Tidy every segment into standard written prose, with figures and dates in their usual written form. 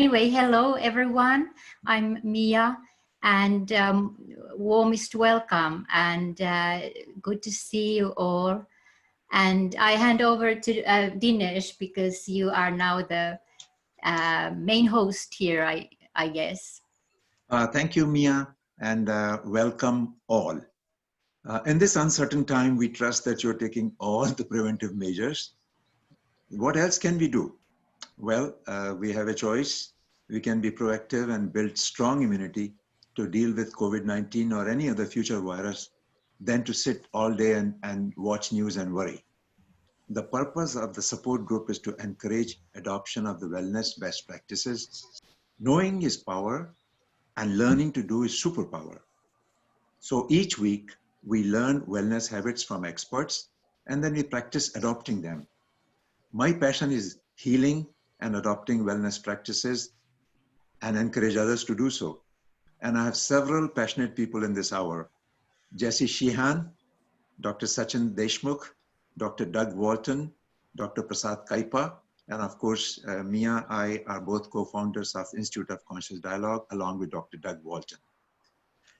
Anyway, hello everyone. I'm Mia, and warmest welcome, and good to see you all. And I hand over to Dinesh because you are now the main host here, I guess. Thank you, Mia, and welcome all. In this uncertain time, we trust that you're taking all the preventive measures. What else can we do? Well, we have a choice. We can be proactive and build strong immunity to deal with COVID-19 or any other future virus than to sit all day and watch news and worry. The purpose of the support group is to encourage adoption of the wellness best practices. Knowing is power, and learning to do is superpower. So each week, we learn wellness habits from experts, and then we practice adopting them. My passion is healing and adopting wellness practices and encourage others to do so. And I have several passionate people in this hour. Jesse Sheehan, Dr. Sachin Deshmukh, Dr. Doug Wharton, Dr. Prasad Kuiper, and of course, Mia, I are both co-founders of Institute of Conscious Dialogue, along with Dr. Doug Wharton.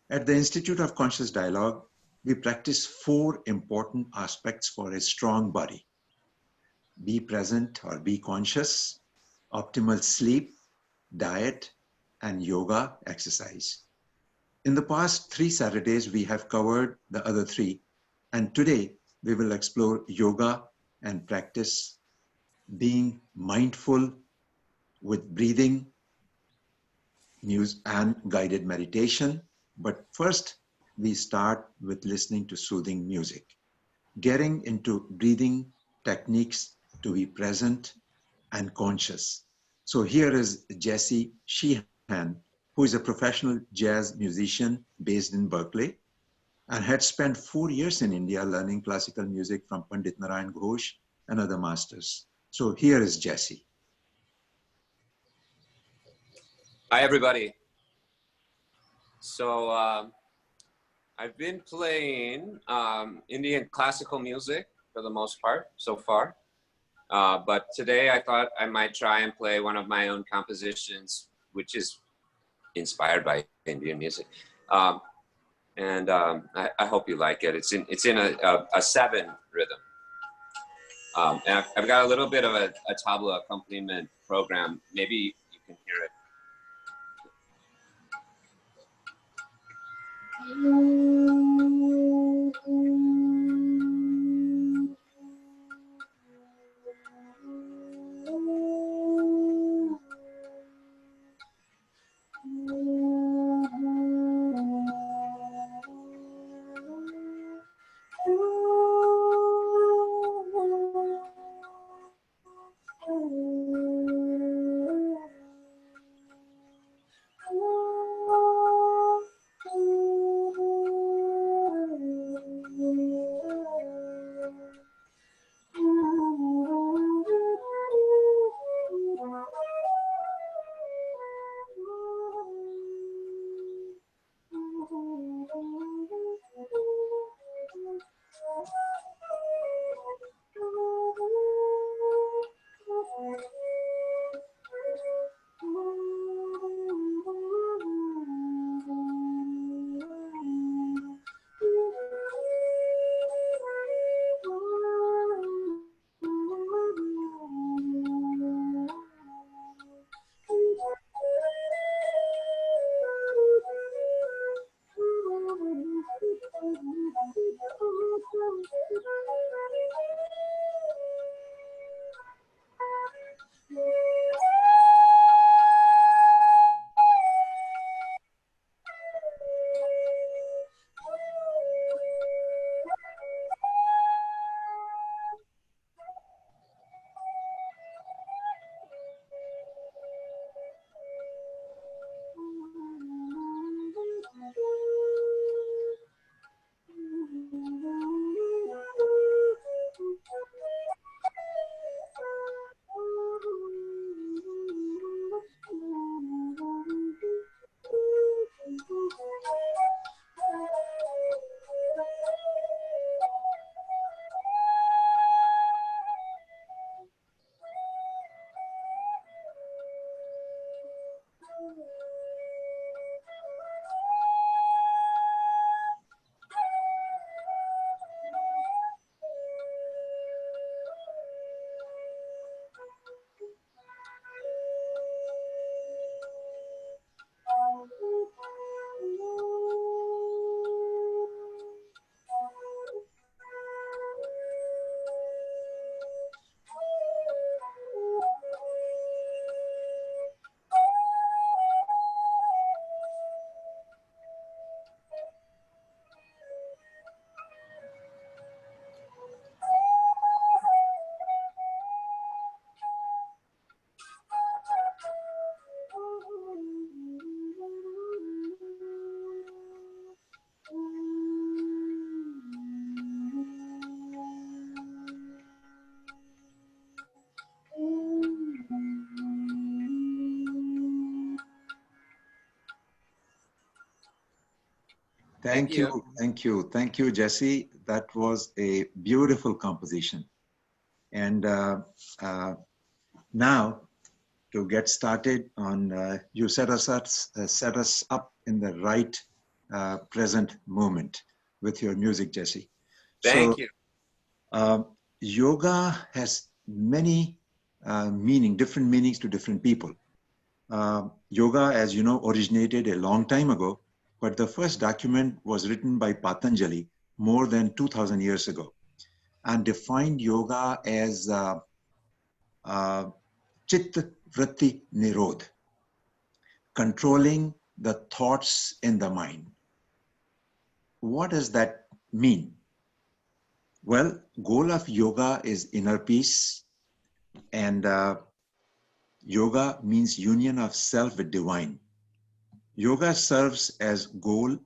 At the Institute of Conscious Dialogue, we practice 4 important aspects for a strong body. Be present or be conscious, optimal sleep, diet, and yoga exercise. In the past 3 Saturdays, we have covered the other 3, and today we will explore yoga and practice being mindful with breathing, music, and guided meditation. But first, we start with listening to soothing music, getting into breathing techniques to be present and conscious. So here is Jesse Sheehan, who is a professional jazz musician based in Berkeley and had spent 4 years in India learning classical music from Pandit Narayan Ghosh and other masters. So here is Jesse. Hi, everybody. So I've been playing Indian classical music for the most part so far. But today I thought I might try and play one of my own compositions, which is inspired by Indian music. I hope you like it. It's in a 7 rhythm. And I've got a little bit of a tabla accompaniment program. Maybe you can hear it. Thank you. Thank you. Thank you, Jesse. That was a beautiful composition. And now to get started on, you set us up in the right present moment with your music, Jesse. Thank So you. yoga has many different meanings to different people. Yoga, as you know, originated a long time ago, but the first document was written by Patanjali more than 2000 years ago and defined yoga as Chitta Vritti Nirodh, controlling the thoughts in the mind. What does that mean? Well, goal of yoga is inner peace, and yoga means union of self with divine. Yoga serves as goal,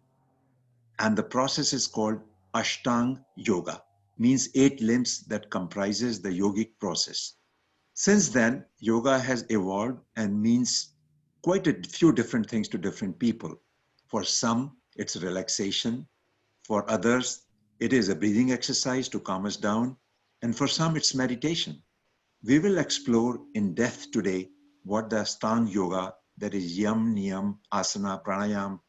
and the process is called Ashtang Yoga, means 8 limbs that comprises the yogic process. Since then, yoga has evolved and means quite a few different things to different people. For some, it's relaxation. For others, it is a breathing exercise to calm us down. And for some, it's meditation. We will explore in depth today what the Ashtanga Yoga, that is Yam, Niyam, Asana, Pranayam,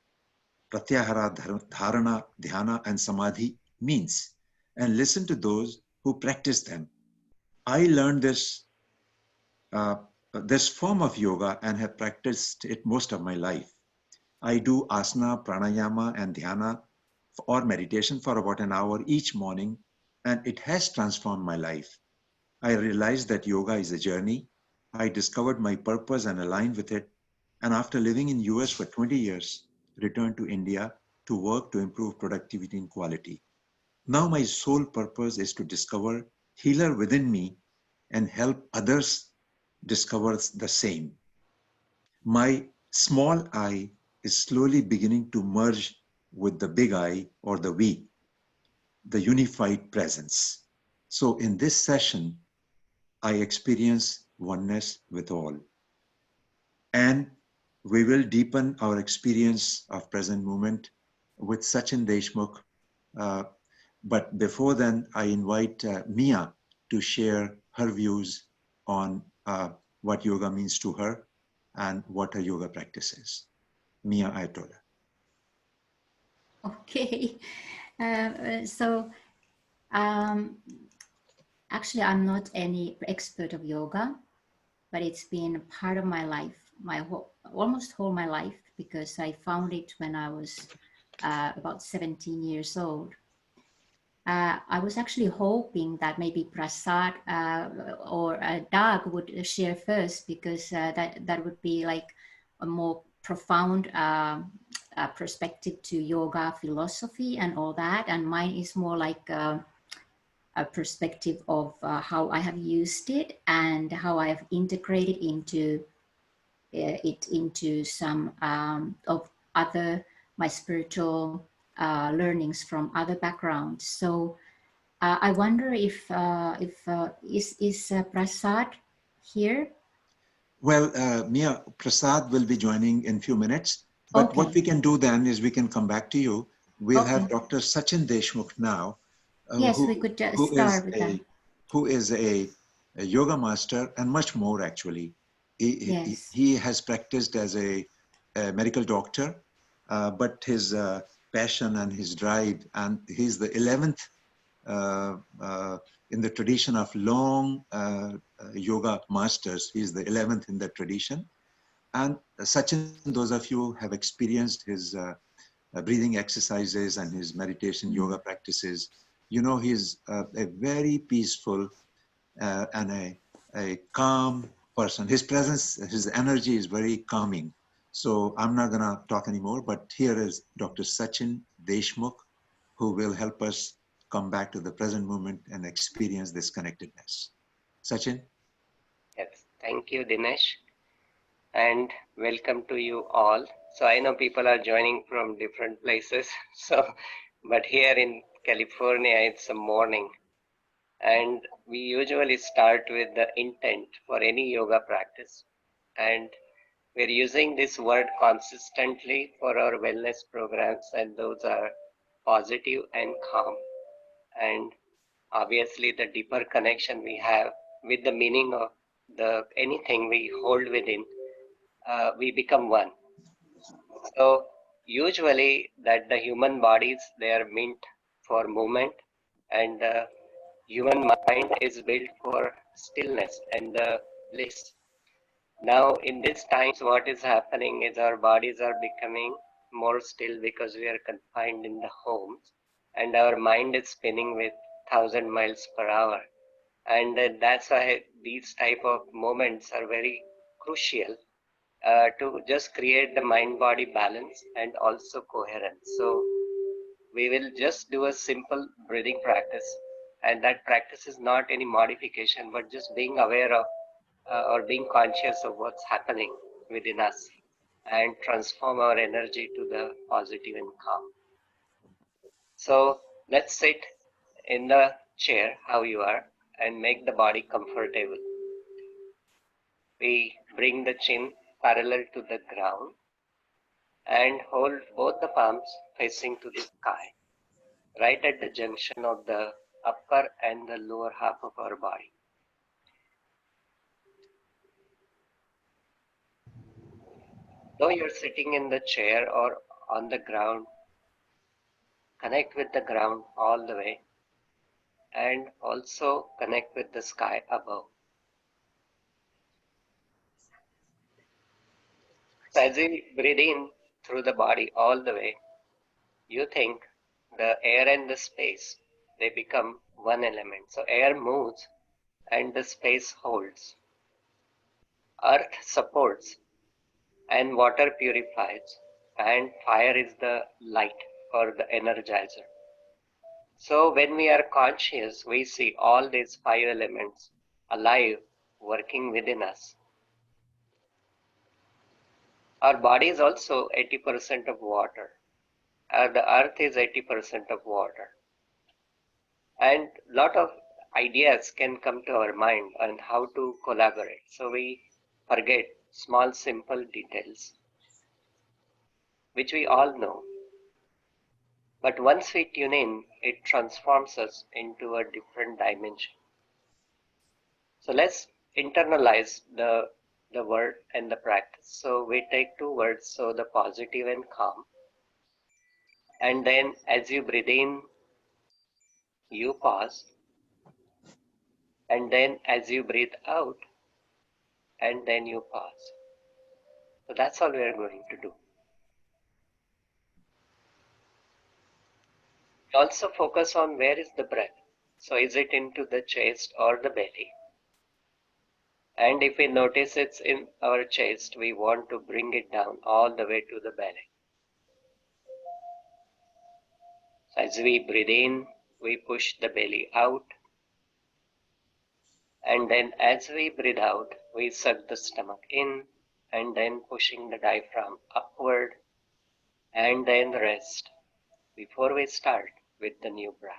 Pratyahara, Dharana, Dhyana, and Samadhi means, and listen to those who practice them. I learned uh, this form of yoga and have practiced it most of my life. I do asana, pranayama, and dhyana or meditation for about an hour each morning, and it has transformed my life. I realized that yoga is a journey. I discovered my purpose and aligned with it. And after living in US for 20 years, returned to India to work to improve productivity and quality. Now my sole purpose is to discover healer within me and help others discover the same. My small I is slowly beginning to merge with the big I or the we, the unified presence. So in this session, I experience oneness with all. And we will deepen our experience of present moment with Sachin Deshmukh. But before then, I invite Mia to share her views on what yoga means to her and what her yoga practice is. Mia Ayatollah. Okay. So actually, I'm not any expert of yoga, but it's been a part of my life, almost whole my life, because I found it when I was about 17 years old. I was actually hoping that maybe Prasad or Doug would share first, because that would be like a more profound perspective to yoga philosophy and all that, and mine is more like a perspective of how I have used it and how I have integrated it into some of my spiritual learnings from other backgrounds. So I wonder if is Prasad here? Well, Mia, Prasad will be joining in a few minutes. But Okay. what we can do then is we can come back to you. We'll Okay. have Dr. Sachin Deshmukh now, Yes, we could start with that. who is a yoga master and much more actually. Yes. He has practiced as a medical doctor, but his passion and his drive, and he's the 11th in the tradition of long yoga masters. He's the 11th in that tradition. And Sachin, those of you have experienced his breathing exercises and his meditation yoga practices, you know he's a very peaceful and a calm person. His presence, his energy is very calming. So I'm not gonna talk anymore, but here is Dr. Sachin Deshmukh, who will help us come back to the present moment and experience this connectedness. Sachin? Yes, thank you, Dinesh, and welcome to you all. So I know people are joining from different places, but here in California, it's a morning, and we usually start with the intent for any yoga practice. And We're using this word consistently for our wellness programs, and those are positive and calm. And obviously, the deeper connection we have with the meaning of the anything we hold within, we become one. So usually that the human bodies, they are meant for movement, and the human mind is built for stillness and bliss. Now in these times, what is happening is our bodies are becoming more still because we are confined in the homes, and our mind is spinning with 1,000 miles per hour. And that's why these type of moments are very crucial to just create the mind-body balance and also coherence. So we will just do a simple breathing practice, and that practice is not any modification, but just being aware of or being conscious of what's happening within us and transform our energy to the positive and calm. So let's sit in the chair how you are and make the body comfortable. We bring the chin parallel to the ground and hold both the palms facing to the sky, right at the junction of the upper and the lower half of our body. Though you're sitting in the chair or on the ground, connect with the ground all the way and also connect with the sky above. So as you breathe in through the body all the way, you think the air and the space, they become one element. So air moves and the space holds. Earth supports and water purifies, and fire is the light or the energizer. So when we are conscious, we see all these five elements alive, working within us. Our body is also 80% of water. The earth is 80% of water. And a lot of ideas can come to our mind on how to collaborate. So we forget small, simple details, which we all know. But once we tune in, it transforms us into a different dimension. So let's internalize the word and the practice. So we take two words, so the positive and calm. And then as you breathe in, you pause. And then as you breathe out, and then you pause. So that's all we are going to do. Also focus on where is the breath. So is it into the chest or the belly? And if we notice it's in our chest, we want to bring it down all the way to the belly. So as we breathe in, we push the belly out. And then as we breathe out, we suck the stomach in, and then pushing the diaphragm upward, and then rest before we start with the new breath.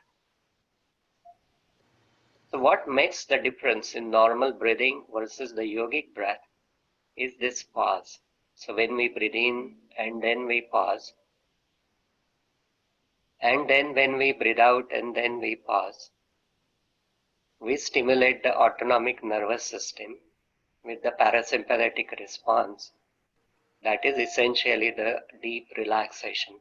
So what makes the difference in normal breathing versus the yogic breath is this pause. So when we breathe in and then we pause, and then when we breathe out and then we pause, we stimulate the autonomic nervous system with the parasympathetic response. That is essentially the deep relaxation.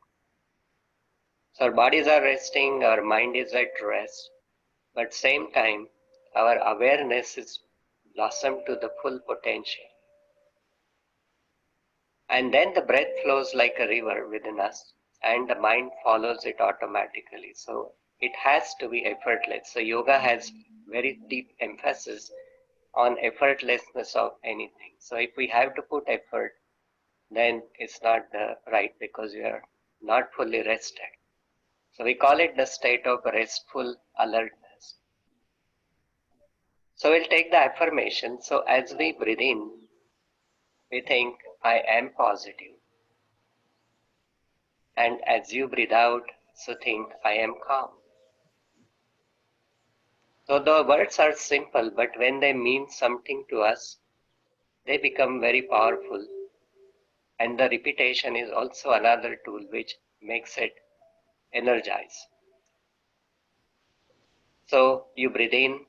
So our bodies are resting, our mind is at rest, but same time, our awareness is blossomed to the full potential. And then the breath flows like a river within us, and the mind follows it automatically. So it has to be effortless. So yoga has very deep emphasis on effortlessness of anything. So if we have to put effort, then it's not right, because we are not fully rested. So we call it the state of restful alertness. So we'll take the affirmation. So as we breathe in, we think, I am positive. And as you breathe out, so think, I am calm. So the words are simple, but when they mean something to us, they become very powerful. And the repetition is also another tool which makes it energize. So you breathe in,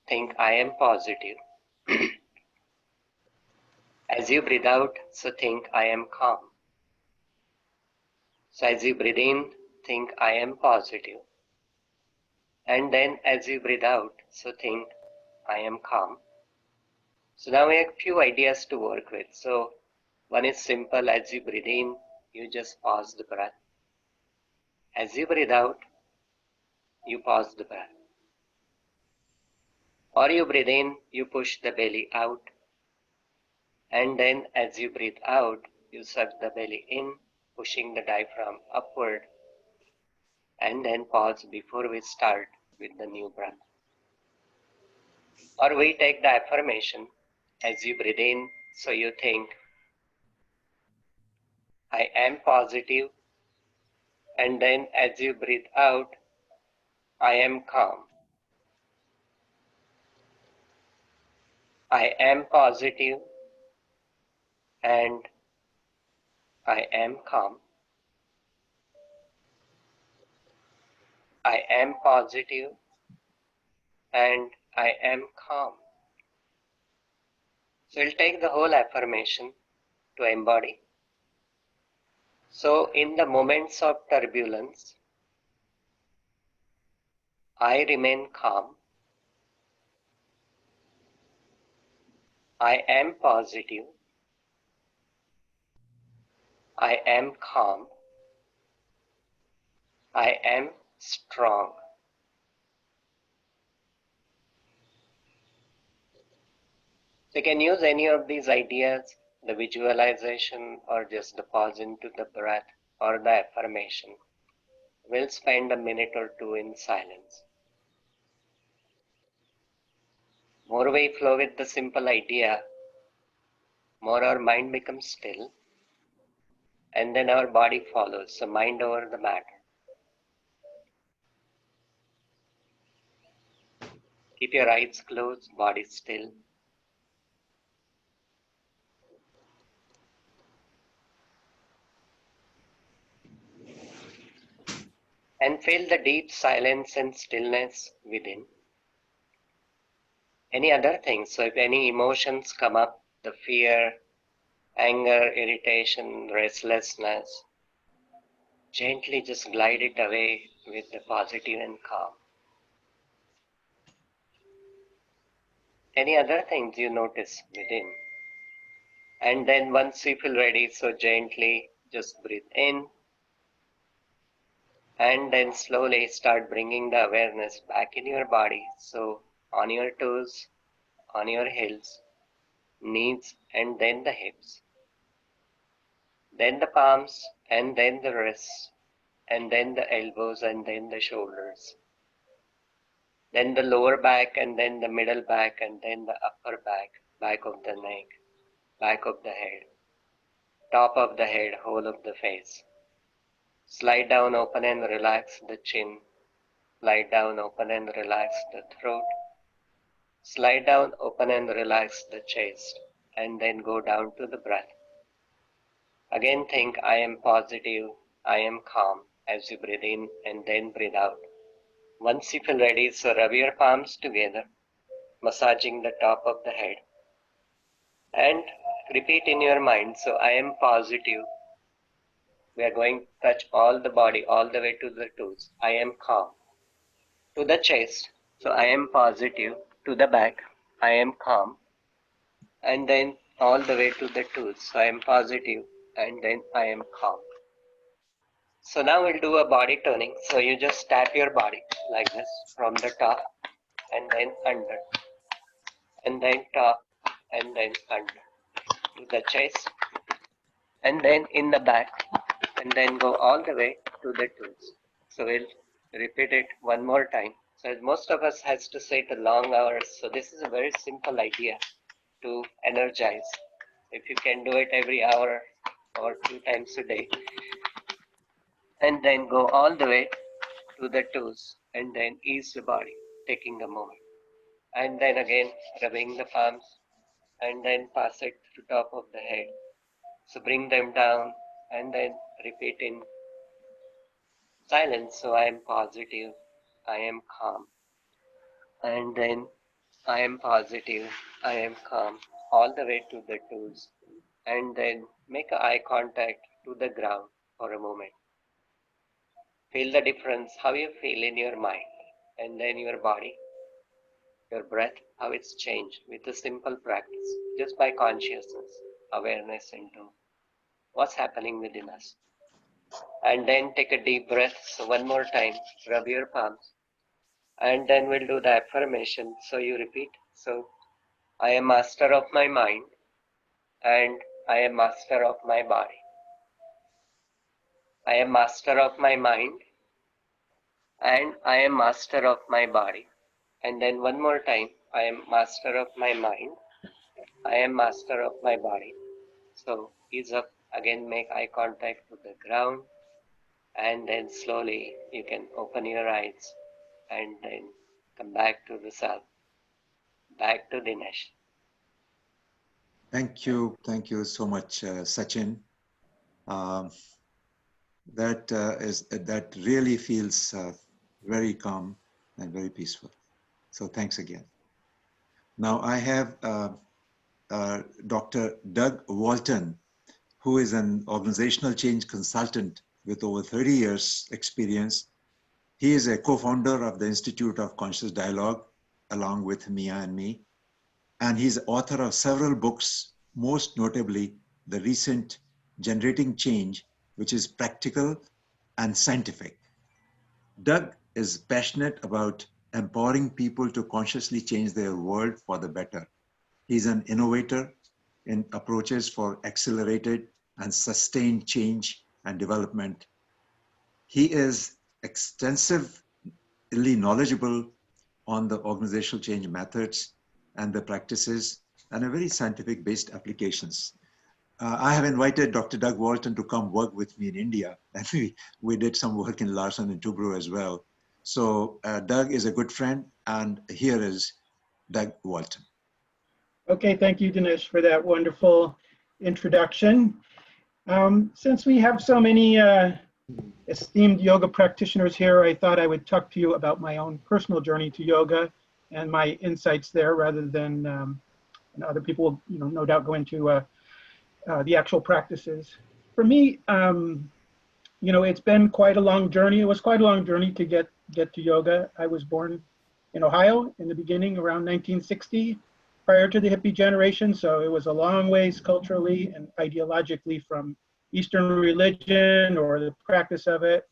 think I am positive. As you breathe out, so think I am calm. So as you breathe in, think I am positive. And then as you breathe out, so think I am calm. So now we have a few ideas to work with. So one is simple. As you breathe in, you just pause the breath. As you breathe out, you pause the breath. Or you breathe in, you push the belly out. And then as you breathe out, you suck the belly in, pushing the diaphragm upward. And then pause before we start with the new breath. Or we take the affirmation. As you breathe in, so you think, I am positive. And then as you breathe out, I am calm. I am positive and I am calm. I am positive and I am calm. So we'll take the whole affirmation to embody. So in the moments of turbulence, I remain calm. I am positive. I am calm. I am strong. So you can use any of these ideas, the visualization or just the pause into the breath or the affirmation. We'll spend a minute or two in silence. More we flow with the simple idea, more our mind becomes still, and then our body follows, so mind over the matter. Keep your eyes closed, body still. And feel the deep silence and stillness within. Any other things, so if any emotions come up, the fear, anger, irritation, restlessness, gently just glide it away with the positive and calm. Any other things you notice within. And then once you feel ready, so gently just breathe in. And then slowly start bringing the awareness back in your body. So on your toes, on your heels, knees, and then the hips. Then the palms, and then the wrists, and then the elbows, and then the shoulders. Then the lower back, and then the middle back, and then the upper back, back of the neck, back of the head, top of the head, whole of the face. Slide down, open and relax the chin. Slide down, open and relax the throat. Slide down, open and relax the chest. And then go down to the breath. Again think, I am positive, I am calm as you breathe in and then breathe out. Once you feel ready, so rub your palms together, massaging the top of the head. And repeat in your mind, so I am positive. We are going to touch all the body, all the way to the toes. I am calm. To the chest, so I am positive. To the back, I am calm. And then all the way to the toes, so I am positive. And then I am calm. So now we'll do a body toning. So you just tap your body like this from the top and then under. And then top and then under. To the chest. And then in the back. And then go all the way to the toes. So we'll repeat it one more time. So most of us has to sit long hours. So this is a very simple idea to energize. If you can do it every hour or 2 times a day. And then go all the way to the toes and then ease the body, taking a moment. And then again rubbing the palms and then pass it to top of the head. So bring them down and then repeat in silence. So I am positive, I am calm. And then I am positive, I am calm, all the way to the toes. And then make eye contact to the ground for a moment. Feel the difference, how you feel in your mind, and then your body, your breath, how it's changed with a simple practice, just by consciousness, awareness into what's happening within us. And then take a deep breath. So one more time, rub your palms. And then we'll do the affirmation. So you repeat. So I am master of my mind and I am master of my body. I am master of my mind and I am master of my body. And then one more time, I am master of my mind. I am master of my body. So ease up, again make eye contact with the ground, and then slowly you can open your eyes and then come back to the self. Back to Dinesh. Thank you so much, Sachin. Um, that really feels very calm and very peaceful. So thanks again. Now I have Dr. Doug Wharton, who is an organizational change consultant with over 30 years experience. He is a co-founder of the Institute of Conscious Dialogue, along with Mia and me. And he's author of several books, most notably the recent Generating Change, which is practical and scientific. Doug is passionate about empowering people to consciously change their world for the better. He's an innovator in approaches for accelerated and sustained change and development. He is extensively knowledgeable on the organizational change methods and the practices and a very scientific based applications. I have invited Dr. Doug Wharton to come work with me in India, and we did some work in Larsen and Toubro as well. So Doug is a good friend, and here is Doug Wharton. Okay, thank you, Dinesh, for that wonderful introduction. Since we have so many esteemed yoga practitioners here, I thought I would talk to you about my own personal journey to yoga and my insights there, rather than and other people, no doubt go into the actual practices. For me, it's been quite a long journey. It was quite a long journey to get to yoga. I was born in Ohio in the beginning, around 1960. Prior to the hippie generation, so it was a long ways culturally and ideologically from Eastern religion or the practice of it.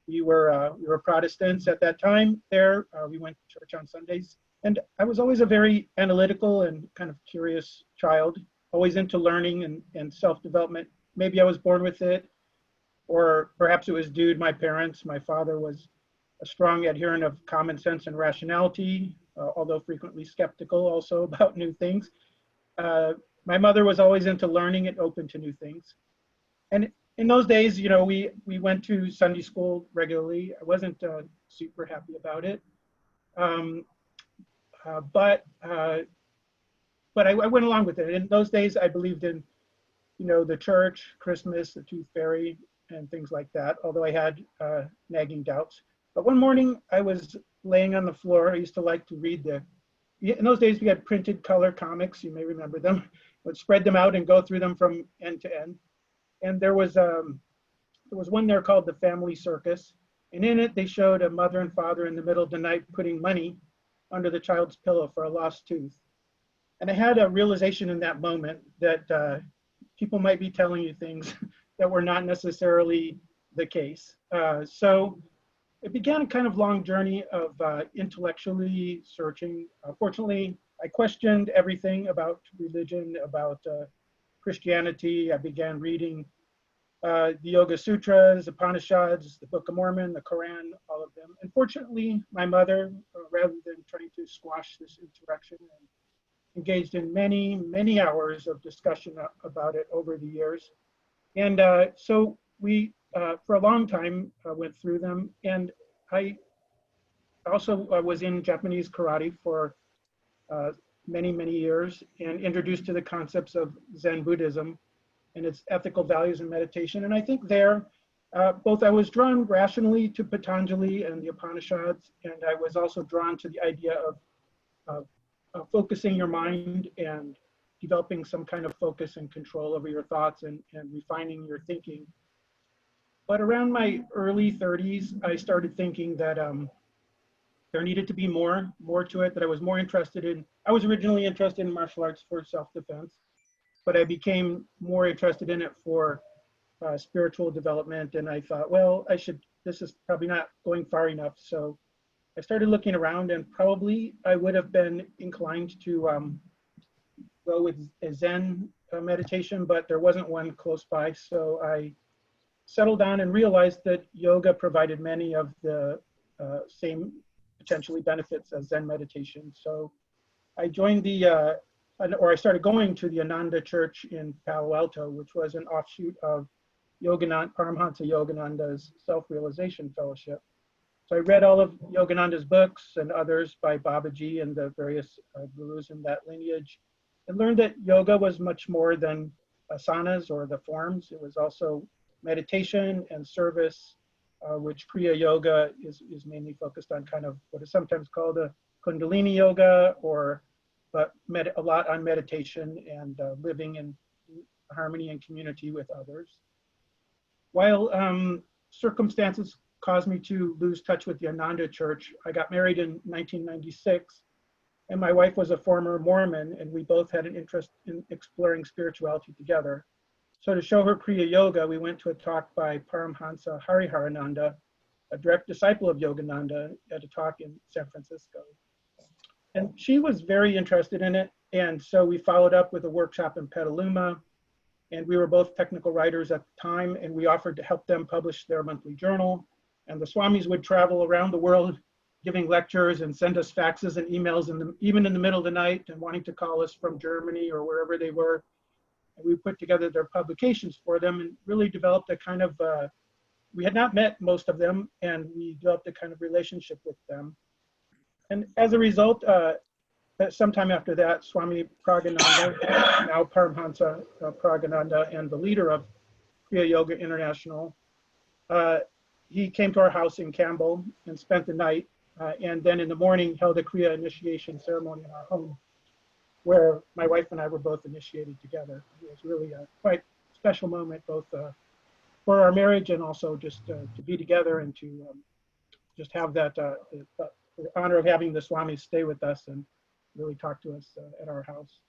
We were Protestants at that time there. We went to church on Sundays. And I was always a very analytical and kind of curious child, always into learning and self-development. Maybe I was born with it, or perhaps it was due to my parents. My father was a strong adherent of common sense and rationality, although frequently skeptical also about new things. My mother was always into learning and open to new things. And in those days, we went to Sunday school regularly. I wasn't super happy about it. But I went along with it. In those days, I believed in, the church, Christmas, the tooth fairy, and things like that, although I had nagging doubts. But one morning I was laying on the floor. I used to like to read in those days we had printed color comics, you may remember them. Would spread them out and go through them from end to end. And there was one there called The Family Circus. And in it, they showed a mother and father in the middle of the night putting money under the child's pillow for a lost tooth. And I had a realization in that moment that people might be telling you things that were not necessarily the case. So it began a kind of long journey of intellectually searching. Fortunately, I questioned everything about religion, about Christianity. I began reading the Yoga Sutras, Upanishads, the Book of Mormon, the Quran, all of them. And fortunately, my mother, rather than trying to squash this insurrection, engaged in many, many hours of discussion about it over the years. And so we, for a long time, went through them. And I also was in Japanese karate for many, many years and introduced to the concepts of Zen Buddhism and its ethical values in meditation. And I think there, both I was drawn rationally to Patanjali and the Upanishads, and I was also drawn to the idea of focusing your mind and developing some kind of focus and control over your thoughts and refining your thinking. But around my early 30s, I started thinking that there needed to be more to it, that I was more interested in. I was originally interested in martial arts for self-defense, but I became more interested in it for spiritual development. And I thought, well, this is probably not going far enough. So I started looking around, and probably I would have been inclined to go with a Zen meditation, but there wasn't one close by. So I settled down and realized that yoga provided many of the same potentially benefits as Zen meditation. So I joined I started going to the Ananda Church in Palo Alto, which was an offshoot of Paramhansa Yogananda's Self-Realization Fellowship. So I read all of Yogananda's books and others by Babaji and the various gurus in that lineage, and learned that yoga was much more than asanas or the forms. It was also meditation and service, which Kriya Yoga is mainly focused on kind of what is sometimes called a Kundalini Yoga, but a lot on meditation and living in harmony and community with others. While circumstances caused me to lose touch with the Ananda Church, I got married in 1996, and my wife was a former Mormon, and we both had an interest in exploring spirituality together. So to show her Kriya Yoga, we went to a talk by Paramhansa Hariharananda, a direct disciple of Yogananda, at a talk in San Francisco. And she was very interested in it, and so we followed up with a workshop in Petaluma, and we were both technical writers at the time, and we offered to help them publish their monthly journal. And the Swamis would travel around the world giving lectures and send us faxes and emails, even in the middle of the night, and wanting to call us from Germany or wherever they were. And we put together their publications for them and really developed a kind of, we had not met most of them, and we developed a kind of relationship with them. And as a result, sometime after that, Swami Pragananda, now Paramhansa Pragananda, and the leader of Kriya Yoga International, he came to our house in Campbell and spent the night, and then in the morning held a Kriya initiation ceremony in our home, where my wife and I were both initiated together. It was really a quite special moment, both for our marriage and also just to be together and to just have that the honor of having the Swamis stay with us and really talk to us at our house.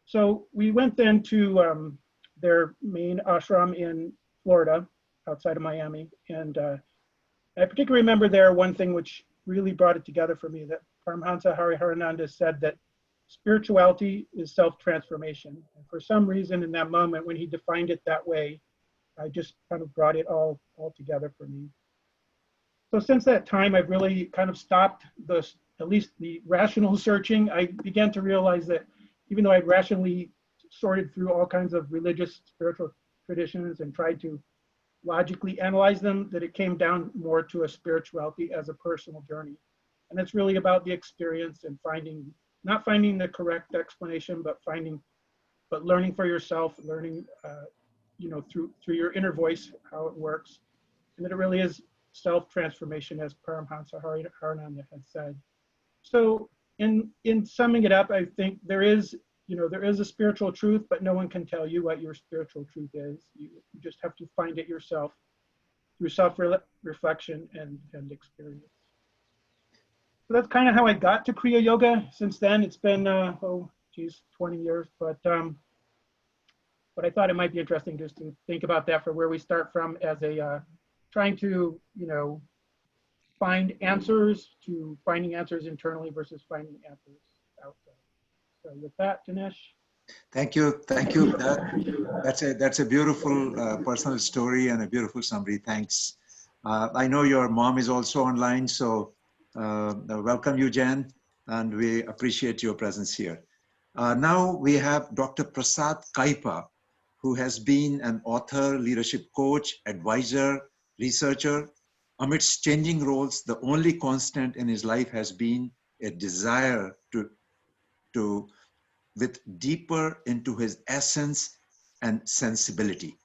So we went then to their main ashram in Florida, outside of Miami. And I particularly remember there one thing which really brought it together for me, that Paramhansa Hariharananda said that spirituality is self-transformation. And for some reason in that moment when he defined it that way, I just kind of brought it all together for me. So since that time, I've really kind of stopped at least the rational searching. I began to realize that even though I'd rationally sorted through all kinds of religious, spiritual traditions and tried to logically analyze them, that it came down more to a spirituality as a personal journey. And it's really about the experience and not finding the correct explanation, but learning for yourself, learning, through your inner voice, how it works. And that it really is self-transformation, as Paramhansa Hariharananda had said. So in summing it up, I think there is a spiritual truth, but no one can tell you what your spiritual truth is. You just have to find it yourself through self-reflection and experience. So that's kind of how I got to Kriya Yoga. Since then, it's been 20 years. But I thought it might be interesting just to think about that for where we start from as a trying to find answers, to finding answers internally versus finding answers outside. So with that, Dinesh. Thank you. That's a beautiful personal story and a beautiful summary. Thanks. I know your mom is also online, so welcome you, Jen, and we appreciate your presence here. Now we have Dr. Prasad Kuiper, who has been an author, leadership coach, advisor, researcher. Amidst changing roles, the only constant in his life has been a desire to with deeper into his essence and sensibility.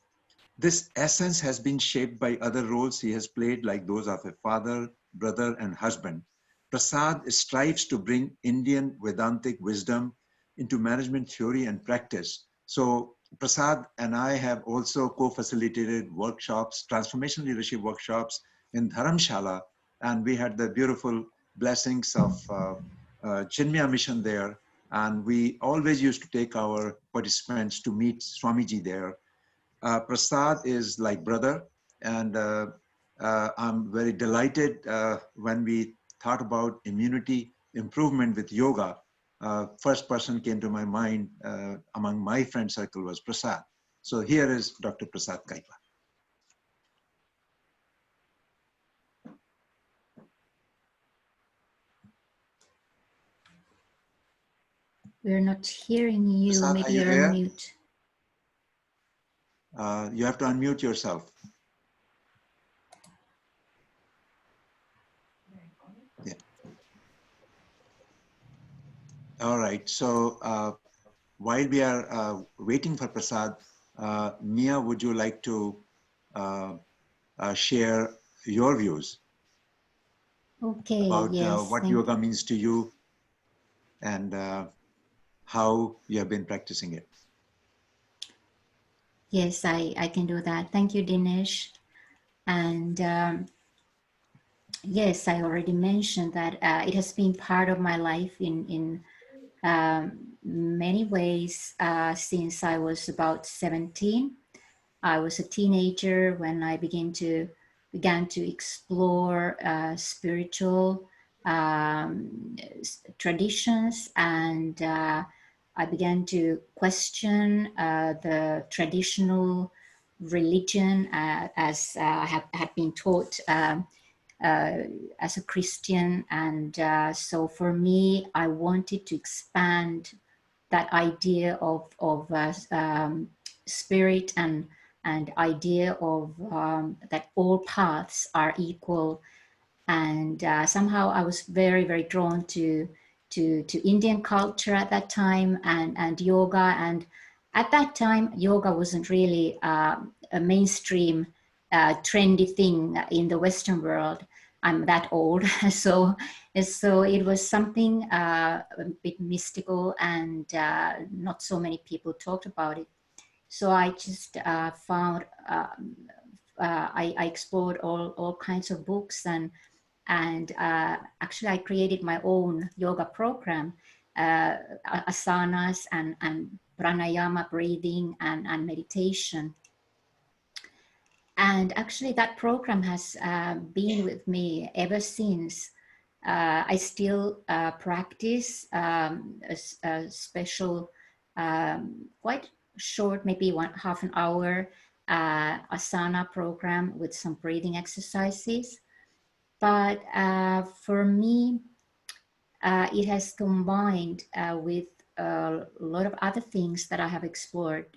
This essence has been shaped by other roles he has played, like those of a father, brother, and husband. Prasad strives to bring Indian Vedantic wisdom into management theory and practice. So Prasad and I have also co-facilitated workshops, transformational leadership workshops in Dharamshala, and we had the beautiful blessings of Chinmaya mission there. And we always used to take our participants to meet Swamiji there. Prasad is like brother, and I'm very delighted when we thought about immunity improvement with yoga. First person came to my mind among my friend circle was Prasad. So here is Dr. Prasad Kuiper. We're not hearing you. Prasad, Maybe are you you're on there? mute. You have to unmute yourself. Yeah. All right. So while we are waiting for Prasad, Mia, would you like to share your views Okay, about yes, what thank yoga means to you and how you have been practicing it? Yes, I can do that. Thank you, Dinesh. And yes, I already mentioned that it has been part of my life in many ways since I was about 17. I was a teenager when I began to explore spiritual traditions, and I began to question the traditional religion as had been taught as a Christian. And so for me, I wanted to expand that idea of spirit and idea of that all paths are equal. And somehow I was very, very drawn to Indian culture at that time, and yoga. And at that time, yoga wasn't really a mainstream trendy thing in the Western world. I'm that old, so it was something a bit mystical, and not so many people talked about it. So I just found I explored all kinds of books, and actually I created my own yoga program, asanas and pranayama, breathing and meditation. And actually that program has been with me ever since. I still practice a special, quite short, maybe half an hour asana program with some breathing exercises. But for me, it has combined with a lot of other things that I have explored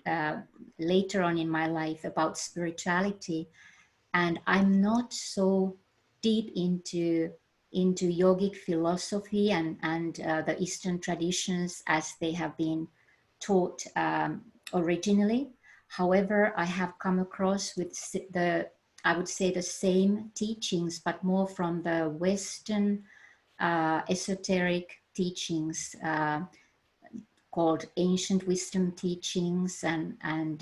later on in my life about spirituality. And I'm not so deep into yogic philosophy and the Eastern traditions as they have been taught originally. However, I have come across with I would say the same teachings, but more from the Western esoteric teachings called ancient wisdom teachings, and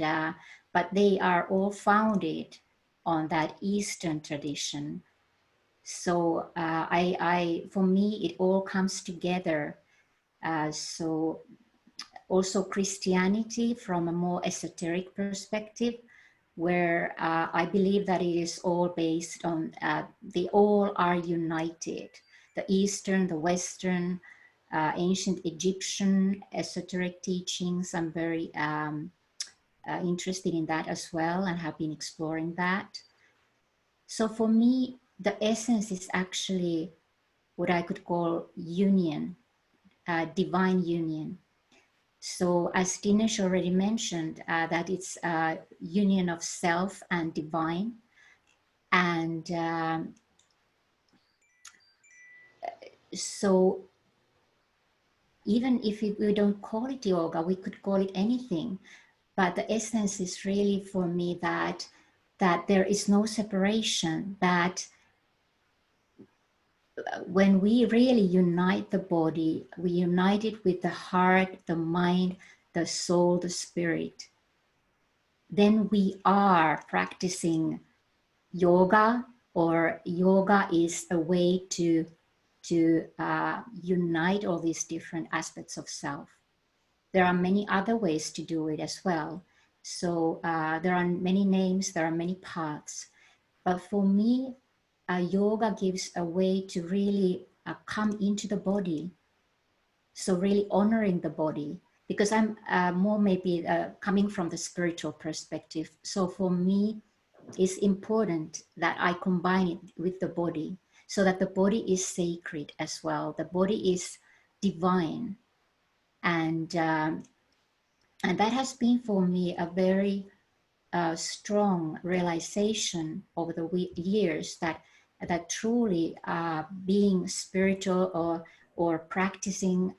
but they are all founded on that Eastern tradition. So for me, it all comes together. So also Christianity from a more esoteric perspective, where I believe that it is all based on, they all are united. The Eastern, the Western, ancient Egyptian esoteric teachings. I'm very interested in that as well, and have been exploring that. So for me, the essence is actually what I could call union, divine union. So as Dinesh already mentioned, that it's a union of self and divine. And so even if we don't call it yoga, we could call it anything. but the essence is really for me that there is no separation, that when we really unite the body, we unite it with the heart, the mind, the soul, the spirit, then we are practicing yoga, or yoga is a way to unite all these different aspects of self. There are many other ways to do it as well. So there are many names, there are many paths. But for me, yoga gives a way to really come into the body. So really honoring the body, because I'm more maybe coming from the spiritual perspective. So for me, it's important that I combine it with the body, so that the body is sacred as well. The body is divine. And that has been for me a very strong realization over the years, that truly being spiritual or practicing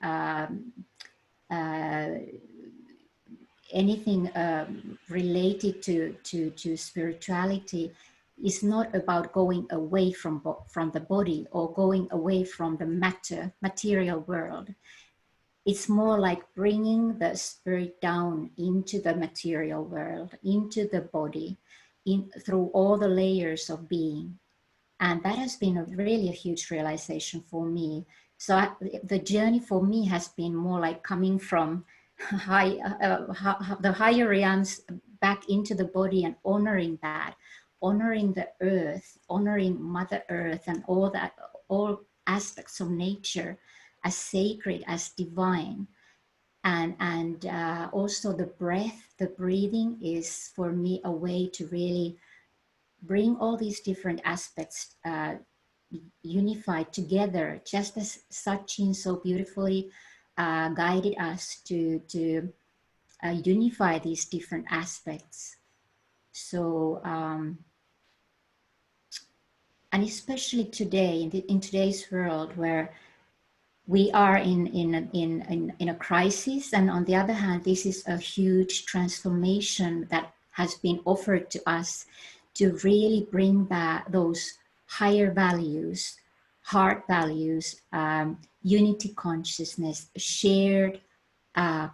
anything related to spirituality is not about going away from the body or going away from the material world. It's more like bringing the spirit down into the material world, into the body, through all the layers of being. And that has been really a huge realization for me. So the journey for me has been more like coming from the higher realms back into the body and honoring that, honoring the earth, honoring Mother Earth and all aspects of nature as sacred, as divine. And also the breath, the breathing is for me a way to really bring all these different aspects unified together, just as Sachin so beautifully guided us to unify these different aspects. So, and especially today, in today's world where we are in a crisis, and on the other hand, this is a huge transformation that has been offered to us to really bring back those higher values, heart values, unity consciousness, shared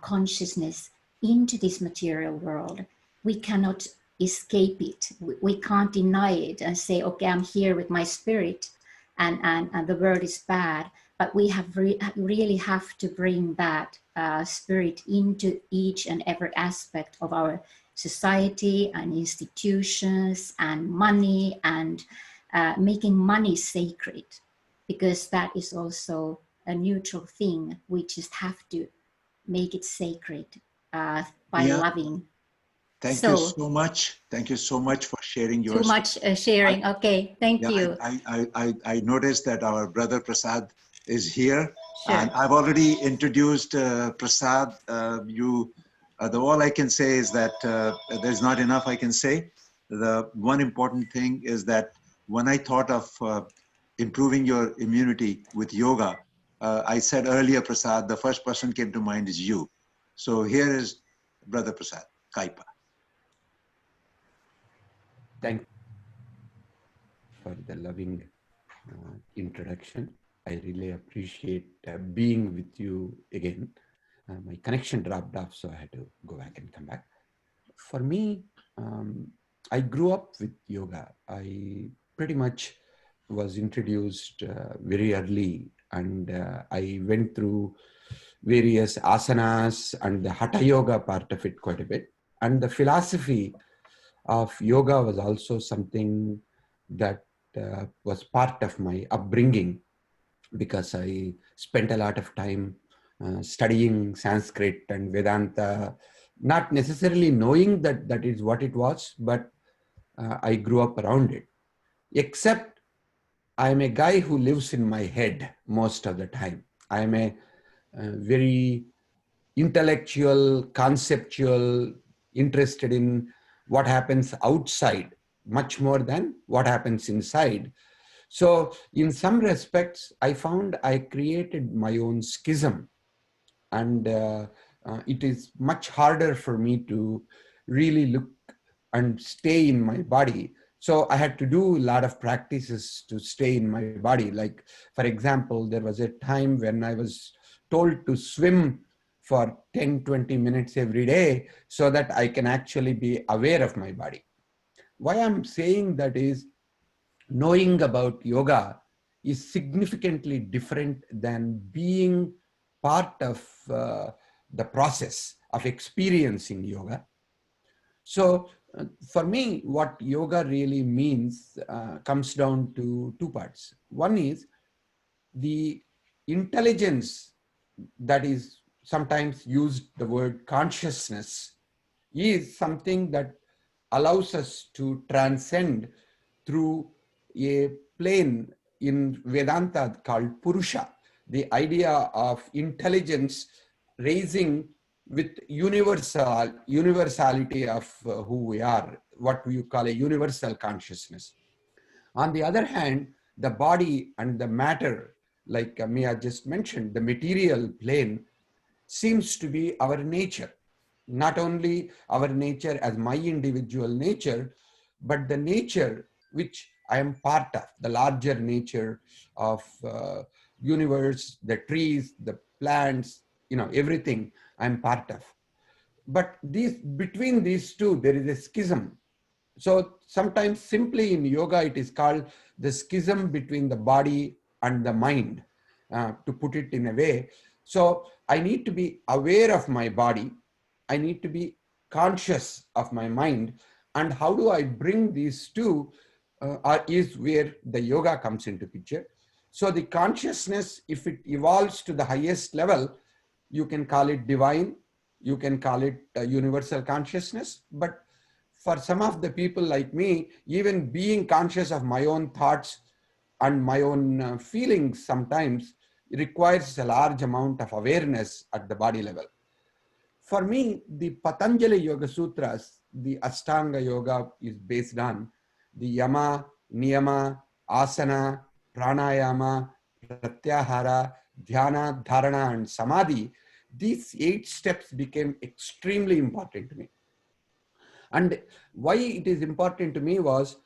consciousness into this material world. We cannot escape it. We can't deny it and say, okay, I'm here with my spirit and the world is bad. But we have really have to bring that spirit into each and every aspect of our society and institutions and money, and making money sacred, because that is also a neutral thing. We just have to make it sacred by loving. Thank you so much. Thank you so much for sharing your... Too much sharing. Okay, thank you. I noticed that our brother Prasad is here. Sure. And I've already introduced Prasad. All I can say is that there's not enough I can say. The one important thing is that when I thought of improving your immunity with yoga, I said earlier, Prasad, the first person came to mind is you. So here is Brother Prasad Kuiper. Thank you for the loving introduction. I really appreciate being with you again. My connection dropped off, so I had to go back and come back. For me, I grew up with yoga. I pretty much was introduced very early, and I went through various asanas and the hatha yoga part of it quite a bit. And the philosophy of yoga was also something that was part of my upbringing, because I spent a lot of time studying Sanskrit and Vedanta, not necessarily knowing that that is what it was, but I grew up around it. Except I'm a guy who lives in my head most of the time. I'm a very intellectual, conceptual, interested in what happens outside much more than what happens inside. So in some respects, I found I created my own schism. And it is much harder for me to really look and stay in my body. So I had to do a lot of practices to stay in my body. Like, for example, there was a time when I was told to swim for 10-20 minutes every day so that I can actually be aware of my body. Why I'm saying that is, knowing about yoga is significantly different than being part of the process of experiencing yoga. So for me, what yoga really means comes down to two parts. One is the intelligence, that is sometimes used the word consciousness, is something that allows us to transcend through a plane in Vedanta called Purusha, the idea of intelligence raising with universality of who we are, what you call a universal consciousness. On the other hand, the body and the matter, like Mia just mentioned, the material plane seems to be our nature. Not only our nature as my individual nature, but the nature which I am part of, the larger nature of universe, the trees, the plants, everything I'm part of. But between these two, there is a schism. So sometimes simply in yoga, it is called the schism between the body and the mind, to put it in a way. So I need to be aware of my body. I need to be conscious of my mind. And how do I bring these two is where the yoga comes into picture. So the consciousness, if it evolves to the highest level, you can call it divine, you can call it universal consciousness. But for some of the people like me, even being conscious of my own thoughts and my own feelings sometimes requires a large amount of awareness at the body level. For me, the Patanjali Yoga Sutras, the Ashtanga Yoga, is based on the Yama, Niyama, Asana, Pranayama, Pratyahara, Dhyana, Dharana, and Samadhi. These 8 steps became extremely important to me. And why it is important to me was,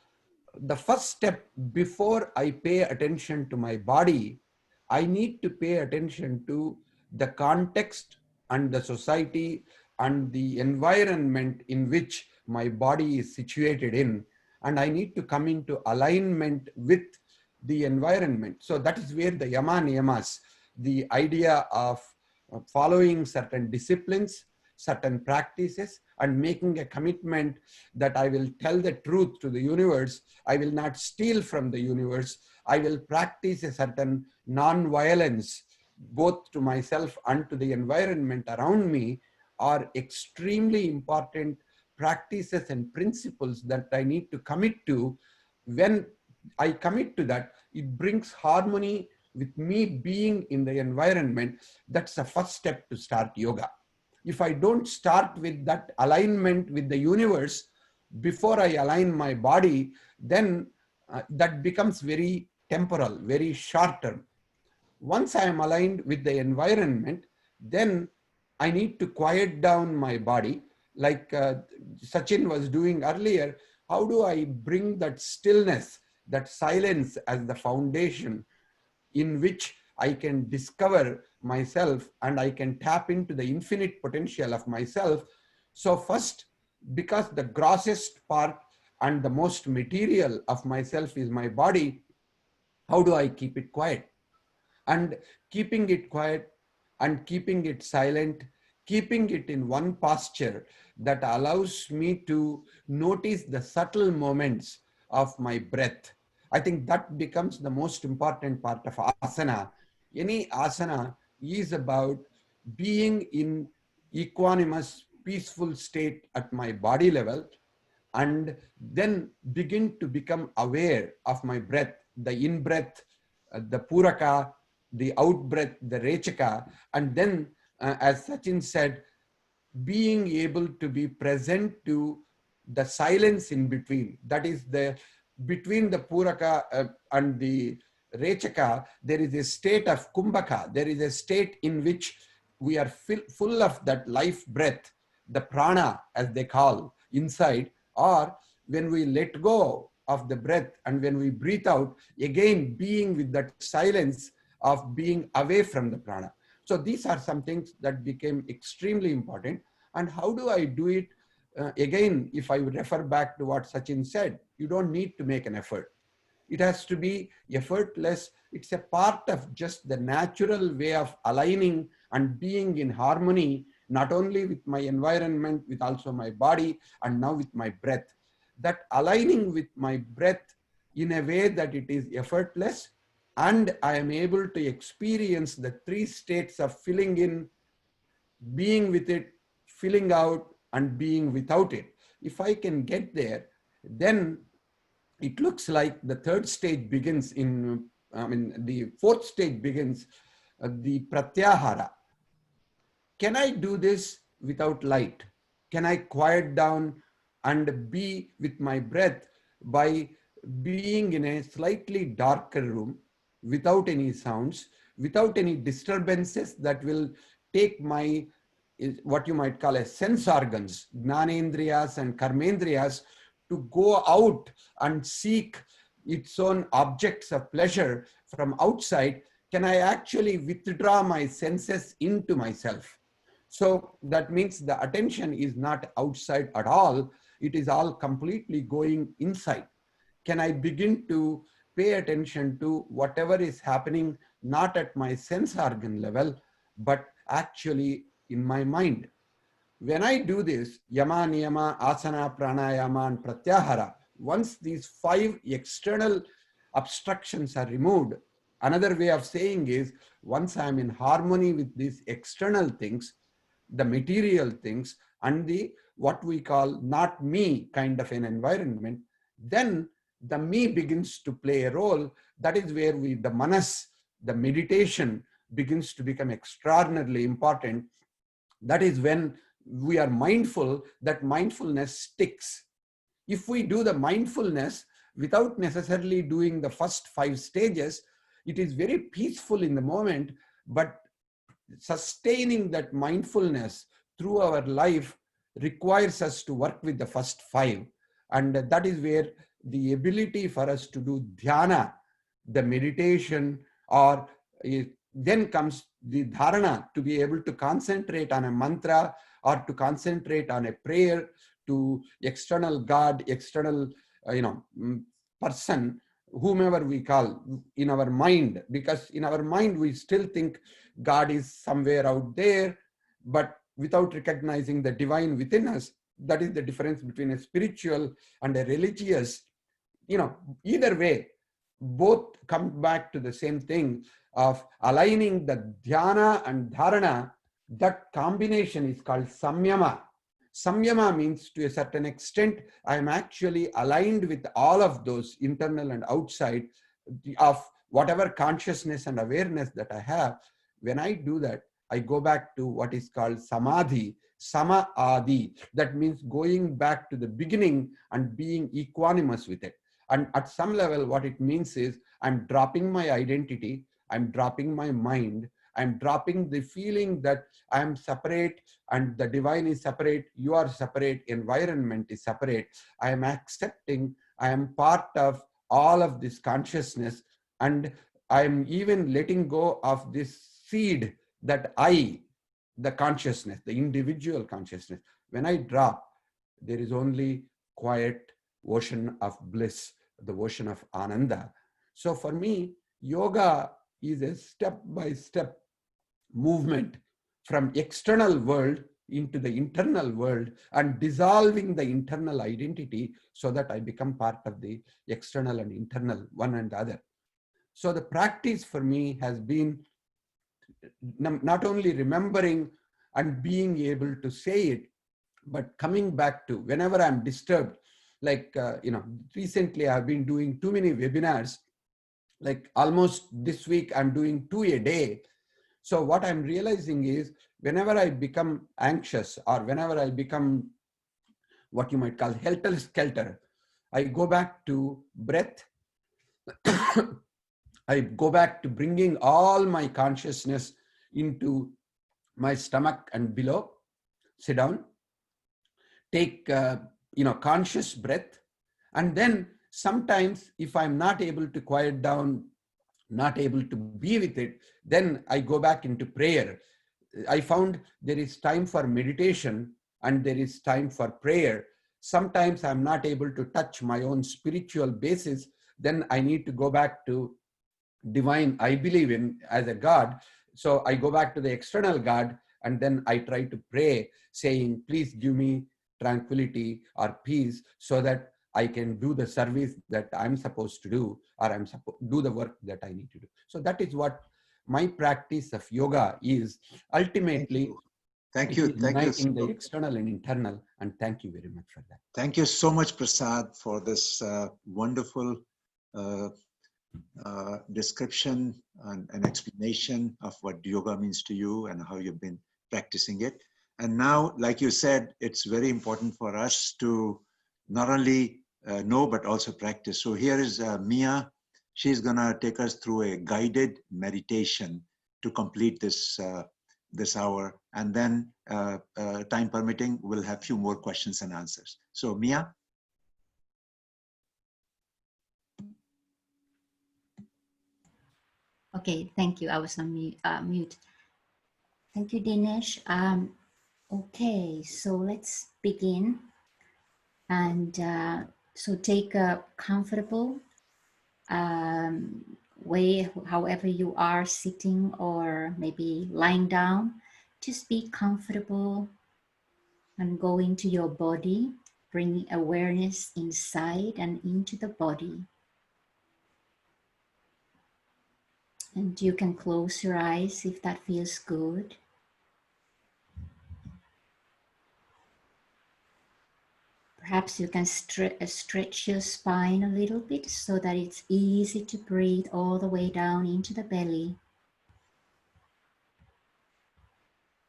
the first step, before I pay attention to my body, I need to pay attention to the context and the society and the environment in which my body is situated in. And I need to come into alignment with the environment. So that is where the Yama Niyamas, the idea of following certain disciplines, certain practices, and making a commitment that I will tell the truth to the universe. I will not steal from the universe. I will practice a certain non-violence, both to myself and to the environment around me, are extremely important practices and principles that I need to commit to. When I commit to that, it brings harmony with me being in the environment. That's the first step to start yoga. If I don't start with that alignment with the universe before I align my body, then that becomes very temporal, very short term. Once I am aligned with the environment, then I need to quiet down my body, like Sachin was doing earlier. How do I bring that stillness, that silence as the foundation in which I can discover myself and I can tap into the infinite potential of myself? So first, because the grossest part and the most material of myself is my body, how do I keep it quiet? And keeping it quiet and keeping it silent, keeping it in one posture that allows me to notice the subtle moments of my breath. I think that becomes the most important part of asana. Any asana is about being in equanimous, peaceful state at my body level, and then begin to become aware of my breath, the in-breath, the puraka, the out-breath, the rechaka, and then, as Sachin said, being able to be present to the silence in between. That is between the puraka and the rechaka, there is a state of kumbhaka. There is a state in which we are full of that life breath, the prana as they call inside, or when we let go of the breath and when we breathe out, again being with that silence of being away from the prana. So these are some things that became extremely important. And how do I do it? Again, if I refer back to what Sachin said, you don't need to make an effort. It has to be effortless. It's a part of just the natural way of aligning and being in harmony, not only with my environment, with also my body, and now with my breath. That aligning with my breath in a way that it is effortless, and I am able to experience the 3 states of filling in, being with it, filling out, and being without it. If I can get there, then it looks like the 3rd stage begins in, the 4th stage begins, the pratyahara. Can I do this without light? Can I quiet down and be with my breath by being in a slightly darker room, without any sounds, without any disturbances that will take my, what you might call as sense organs, gnanendriyas and karmendriyas, to go out and seek its own objects of pleasure from outside? Can I actually withdraw my senses into myself? So that means the attention is not outside at all. It is all completely going inside. Can I begin to pay attention to whatever is happening, not at my sense organ level, but actually in my mind? When I do this, yama, niyama, asana, pranayama, and pratyahara, once these 5 external obstructions are removed, another way of saying is, once I'm in harmony with these external things, the material things, and the what we call not me kind of an environment, then the me begins to play a role. That is where the manas, the meditation, begins to become extraordinarily important. That is when we are mindful, that mindfulness sticks. If we do the mindfulness without necessarily doing the first 5 stages, it is very peaceful in the moment, but sustaining that mindfulness through our life requires us to work with the first 5. And that is where the ability for us to do dhyana, the meditation, or then comes the dharana, to be able to concentrate on a mantra or to concentrate on a prayer to external God, external person, whomever we call, in our mind. Because in our mind we still think God is somewhere out there, but without recognizing the divine within us. That is the difference between a spiritual and a religious. Either way, both come back to the same thing of aligning the dhyana and dharana. That combination is called samyama. Samyama means, to a certain extent, I am actually aligned with all of those internal and outside of whatever consciousness and awareness that I have. When I do that, I go back to what is called samadhi, sama adi. That means going back to the beginning and being equanimous with it. And at some level, what it means is I'm dropping my identity, I'm dropping my mind, I'm dropping the feeling that I'm separate and the divine is separate, you are separate, environment is separate. I am accepting I am part of all of this consciousness, and I am even letting go of this seed that I, the consciousness, the individual consciousness. When I drop, there is only quiet ocean of bliss, the ocean of ananda. So for me, yoga is a step-by-step movement from external world into the internal world and dissolving the internal identity so that I become part of the external and internal, one and the other. So the practice for me has been not only remembering and being able to say it, but coming back to whenever I'm disturbed, like, recently I've been doing too many webinars, like almost this week I'm doing 2 a day. So what I'm realizing is whenever I become anxious or whenever I become what you might call helter-skelter, I go back to breath. I go back to bringing all my consciousness into my stomach and below, sit down, take conscious breath. And then sometimes if I'm not able to quiet down, not able to be with it, then I go back into prayer. I found there is time for meditation and there is time for prayer. Sometimes I'm not able to touch my own spiritual basis, then I need to go back to divine I believe in as a God. So I go back to the external God, and then I try to pray saying, please give me tranquility or peace so that I can do the service that I'm supposed to do, or I'm supposed to do the work that I need to do. So that is what my practice of yoga is. Ultimately, Thank you. uniting the external and internal. And thank you very much for that. Thank you so much, Prasad, for this wonderful description and explanation of what yoga means to you and how you've been practicing it. And now, like you said, it's very important for us to not only know, but also practice. So here is Mia. She's gonna take us through a guided meditation to complete this hour. And then time permitting, we'll have a few more questions and answers. So Mia. Okay, thank you. I was on mute. Thank you, Dinesh. Okay, so let's begin. And so take a comfortable way, however you are, sitting or maybe lying down. Just be comfortable and go into your body, bringing awareness inside and into the body. And you can close your eyes if that feels good. Perhaps you can stretch your spine a little bit so that it's easy to breathe all the way down into the belly.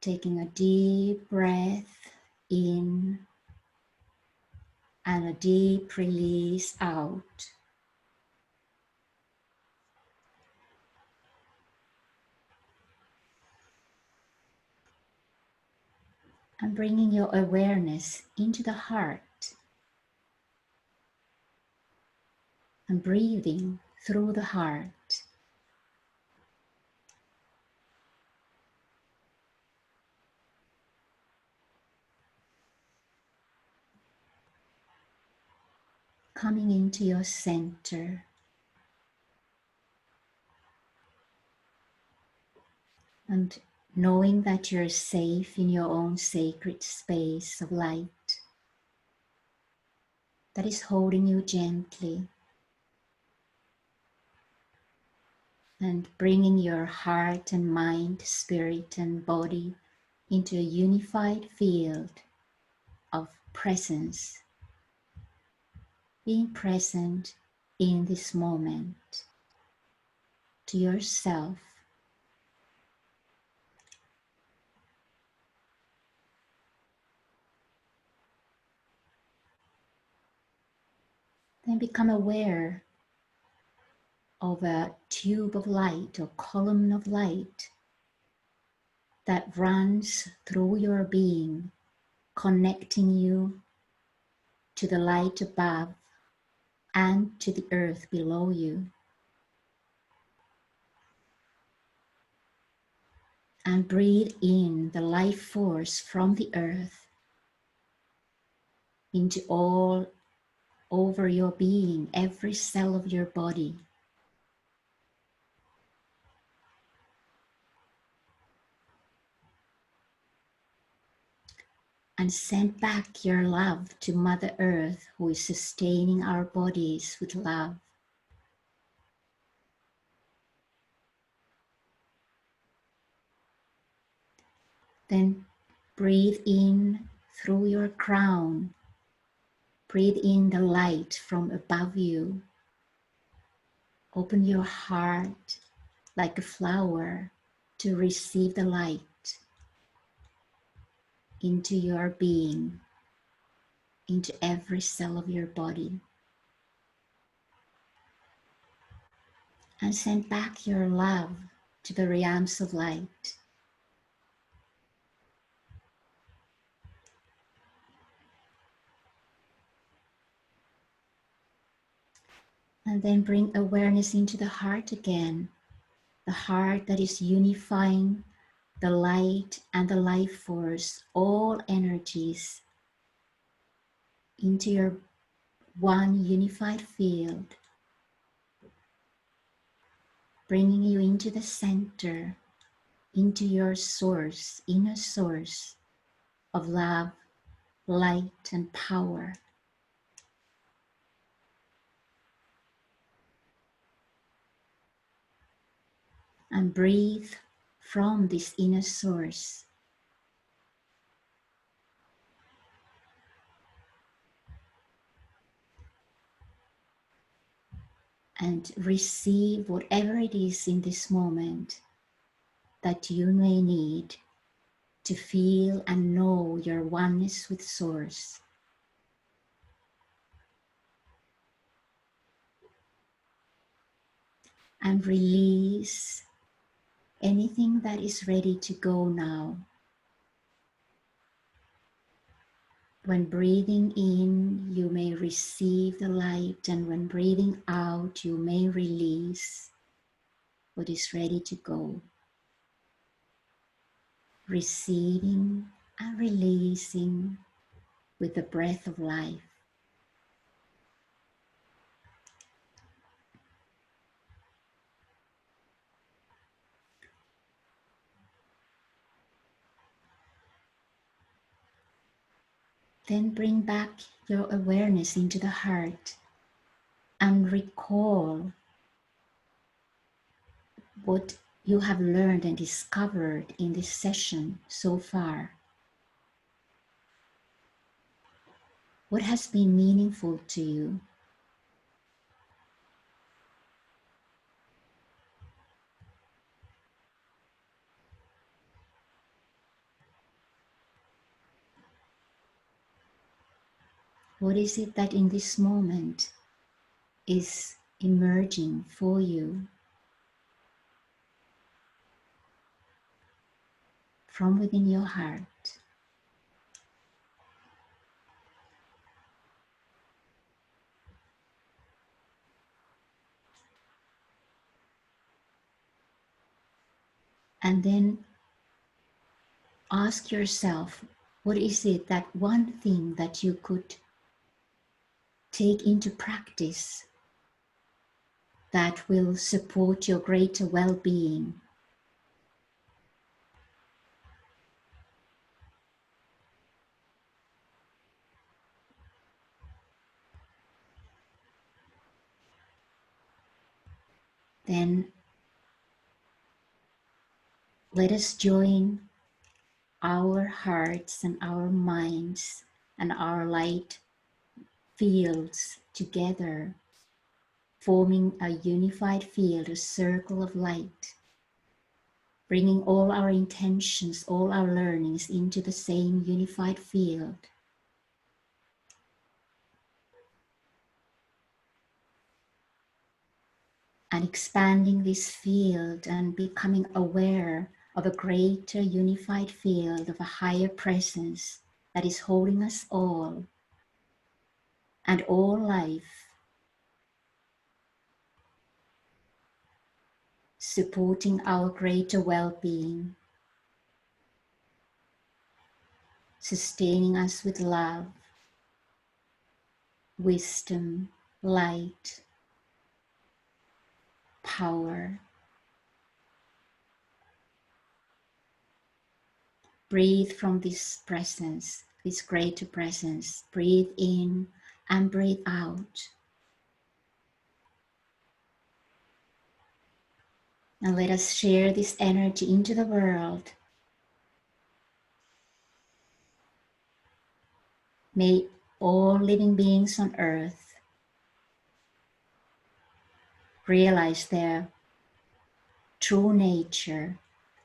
Taking a deep breath in and a deep release out. And bringing your awareness into the heart and breathing through the heart. Coming into your center. And knowing that you're safe in your own sacred space of light that is holding you gently. And bringing your heart and mind, spirit and body into a unified field of presence. Being present in this moment to yourself. Then become aware of a tube of light or column of light that runs through your being, connecting you to the light above and to the earth below you. And breathe in the life force from the earth into all over your being, every cell of your body. And send back your love to Mother Earth, who is sustaining our bodies with love. Then breathe in through your crown. Breathe in the light from above you. Open your heart like a flower to receive the light into your being, into every cell of your body. And send back your love to the realms of light. And then bring awareness into the heart again, the heart that is unifying the light and the life force, all energies into your one unified field, bringing you into the center, into your source, inner source of love, light, and power. And breathe from this inner source. And receive whatever it is in this moment that you may need to feel and know your oneness with Source. And release anything that is ready to go now. When breathing in, you may receive the light, and when breathing out, you may release what is ready to go. Receiving and releasing with the breath of life. Then bring back your awareness into the heart and recall what you have learned and discovered in this session so far. What has been meaningful to you? What is it that in this moment is emerging for you from within your heart? And then ask yourself, what is it, that one thing that you could take into practice that will support your greater well-being? Then let us join our hearts and our minds and our light fields together, forming a unified field, a circle of light, bringing all our intentions, all our learnings into the same unified field. And expanding this field and becoming aware of a greater unified field of a higher presence that is holding us all and all life, supporting our greater well-being, sustaining us with love, wisdom, light, power. Breathe from this presence, this greater presence. Breathe in and breathe out. And let us share this energy into the world. May all living beings on earth realize their true nature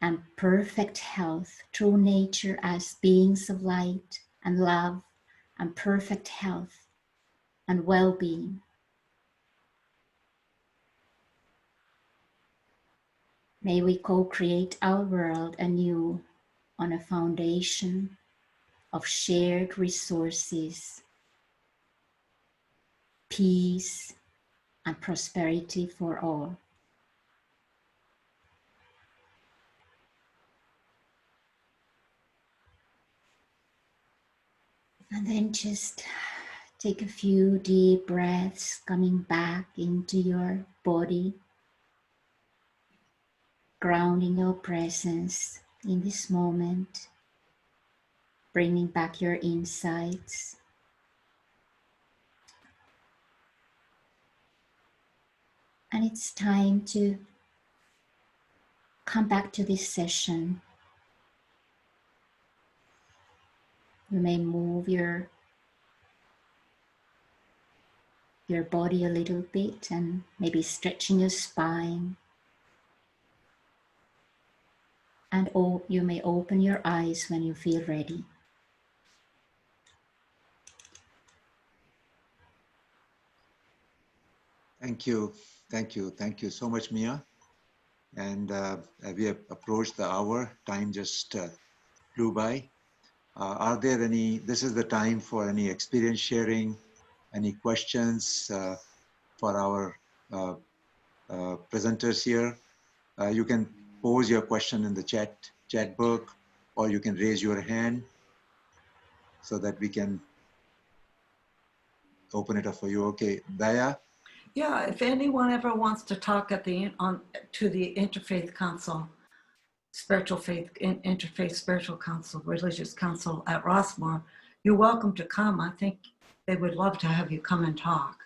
and perfect health, true nature as beings of light and love and perfect health and well-being. May we co-create our world anew on a foundation of shared resources, peace, and prosperity for all. And then just take a few deep breaths coming back into your body, grounding your presence in this moment, bringing back your insights. And it's time to come back to this session. You may move your body a little bit and maybe stretching your spine. And you may open your eyes when you feel ready. Thank you. Thank you. Thank you so much, Mia. And we have approached the hour. Time just flew by. Are there any, this is the time for any experience sharing, any questions for our presenters here? You can pose your question in the chat book, or you can raise your hand so that we can open it up for you. Okay, Daya? Yeah, if anyone ever wants to talk at the to the Interfaith Council, Spiritual Faith, Interfaith Spiritual Council, Religious Council at Rossmore, you're welcome to come. I think they would love to have you come and talk.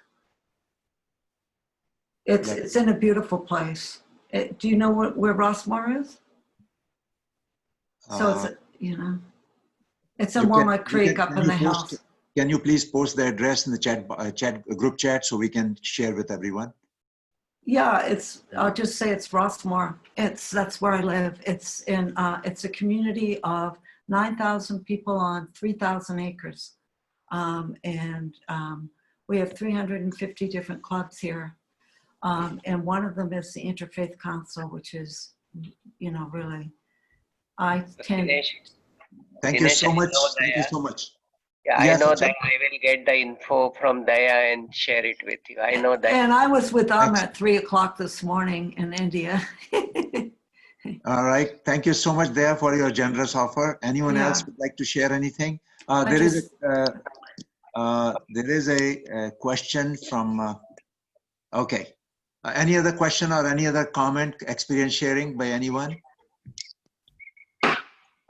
It's in a beautiful place. Do you know where Rossmore is? So it's, you know, it's in Walnut Creek up in the hills. Can you please post the address in the group chat so we can share with everyone? Yeah, I'll just say it's Rossmore. That's where I live. It's a community of 9,000 people on 3,000 acres. We have 350 different clubs here. And one of them is the Interfaith Council, which is, you know, really, Thank you so much. Thank you so much. Yeah, yes, I know that I will get the info from Daya and share it with you. I know that. And I was with them at 3 o'clock this morning in India. All right. Thank you so much, Daya, for your generous offer. Anyone else would like to share anything? There is a question from, okay. Any other question or any other comment, experience sharing by anyone?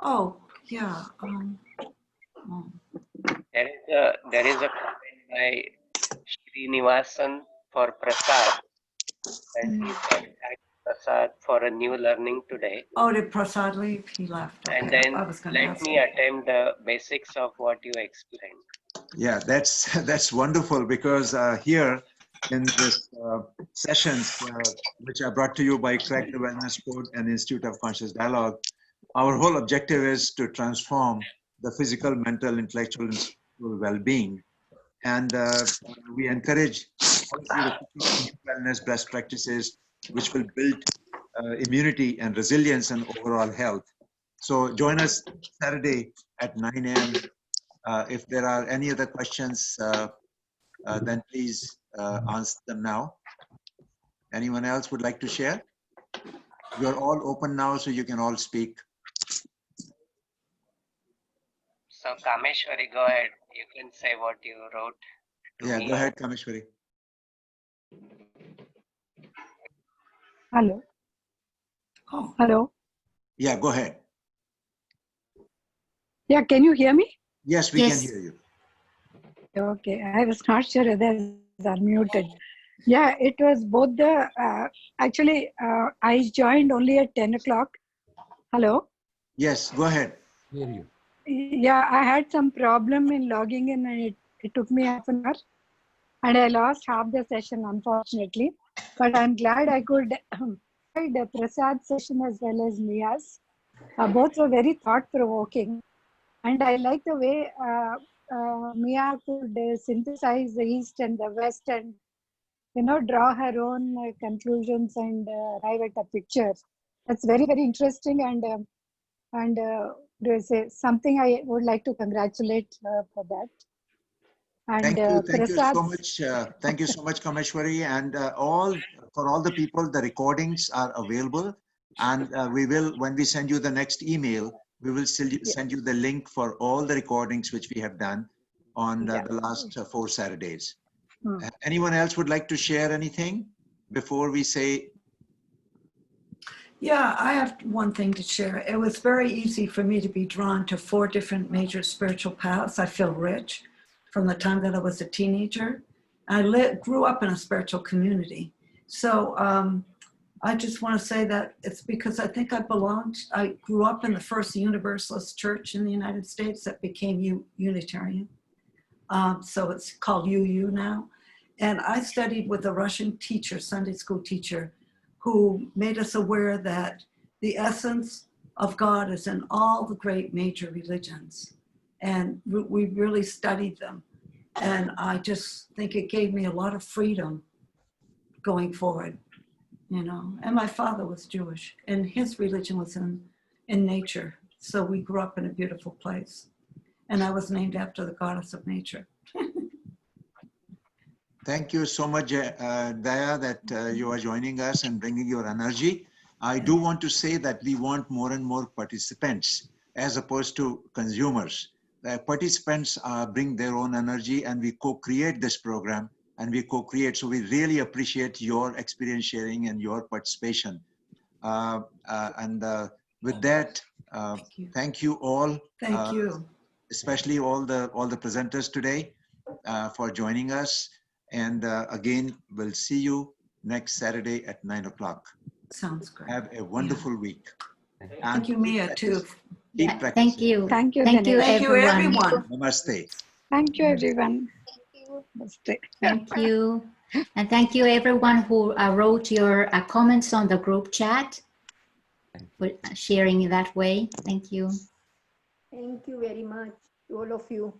Oh, yeah. There is a comment by Srinivasan for Prasad. And he said, thank Prasad for a new learning today. Oh, did Prasad leave? He left. Okay. And then let me attempt the basics of what you explained. Yeah, that's wonderful, because here in this sessions, which are brought to you by Corrective Wellness Code and Institute of Conscious Dialogue, our whole objective is to transform the physical, mental, intellectual, and spiritual well-being. And we encourage wellness best practices, which will build immunity and resilience and overall health. So join us Saturday at 9 a.m. If there are any other questions, then please answer them now. Anyone else would like to share? You're all open now, so you can all speak. So Kameshwari, go ahead. You can say what you wrote. Yeah, go ahead, Kameshwari. Hello. Oh, hello. Yeah, go ahead. Yeah, can you hear me? Yes, we can hear you. Okay, I was not sure whether it's unmuted. Yeah, it was both the, actually, I joined only at 10 o'clock. Hello? Yes, go ahead. Hear you. Yeah, I had some problem in logging in, and it took me half an hour. And I lost half the session, unfortunately. But I'm glad I could the Prasad session as well as Mia's. Both were very thought-provoking. And I like the way Mia could synthesize the East and the West and, you know, draw her own conclusions and arrive at a picture. That's very, very interesting, and there's something I would like to congratulate her for that. And Thank you so Prasad's, much. Thank you so much, Kameshwari. And for all the people, the recordings are available. And we will, when we send you the next email, we will still send you the link for all the recordings which we have done on the last 4 Saturdays. Anyone else would like to share anything before we say? Yeah, I have one thing to share. It was very easy for me to be drawn to 4 different major spiritual paths. I feel rich from the time that I was a teenager. I grew up in a spiritual community. So I just want to say that it's because I think I grew up in the first Universalist church in the United States that became Unitarian. So it's called UU now. And I studied with a Russian teacher, Sunday school teacher, who made us aware that the essence of God is in all the great major religions. And we really studied them. And I just think it gave me a lot of freedom going forward, you know. And my father was Jewish, and his religion was in nature. So we grew up in a beautiful place. And I was named after the goddess of nature. Thank you so much, Daya, that you are joining us and bringing your energy. I do want to say that we want more and more participants as opposed to consumers. Participants bring their own energy, and we co-create this program, and we co-create. So we really appreciate your experience sharing and your participation. With that, thank you all. Thank you. Especially all the presenters today for joining us. And again, we'll see you next Saturday at 9 o'clock. Sounds great. Have a wonderful week. Thank you, Mia, too. Keep practicing. Thank you. thank you, Thank you, Dinesh. Thank you, everyone. Namaste. Thank you, everyone. Namaste. Thank you. And thank you, everyone who wrote your comments on the group chat, for sharing that way. Thank you. Thank you very much to all of you.